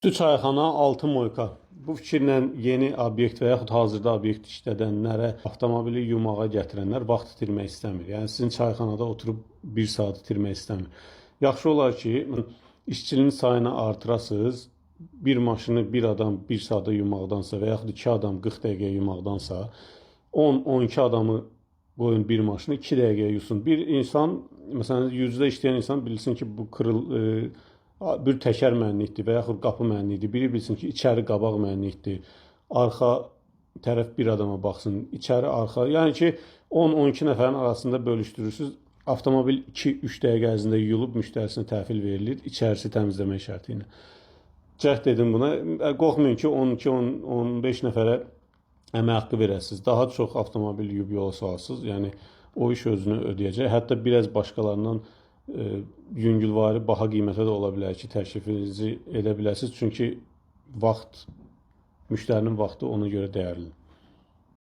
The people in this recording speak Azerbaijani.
Üstü çayxana, altı moyka. Bu fikirlə yeni obyekt və yaxud hazırda obyekt işlədənlərə avtomobili yumağa gətirənlər vaxt itirmək istəmir. Yəni sizin çayxanada oturub 1 saat itirmək istəmir. Yaxşı olar ki, işçinin sayını artırasınız. Bir maşını bir adam 1 saata yumaqdansa və yaxud 2 adam 40 dəqiqəyə yumaqdansa 10-12 adamı qoyun bir maşını 2 dəqiqəyə yusun. Bir insan, məsələn 100-də işləyən insan bilsin ki, bu bir təkər mənlikdir və yaxud qapı mənlikdir. Biri bilsin ki, içəri qabaq mənlikdir. Arxa tərəf bir adama baxsın, içəri arxa. Yəni ki, 10-12 nəfərin arasında bölüşdürürsünüz. Avtomobil 2-3 dəqiqə ərzində yuyulub müştərisinə təhvil verilir, içərisi təmizləmək şərti ilə. Cəhd edin buna. Qorxmayın ki, 12-15 nəfərə əmək haqqı verəsiniz. Daha çox avtomobil yuyub yola salasınız. Yəni o iş özünü ödəyəcək. Hətta biraz başqalarından yüngülvari baha qiymətə də ola bilər ki, təklifinizi edə bilərsiniz. Çünki vaxt, müştərinin vaxtı ona görə dəyərlidir.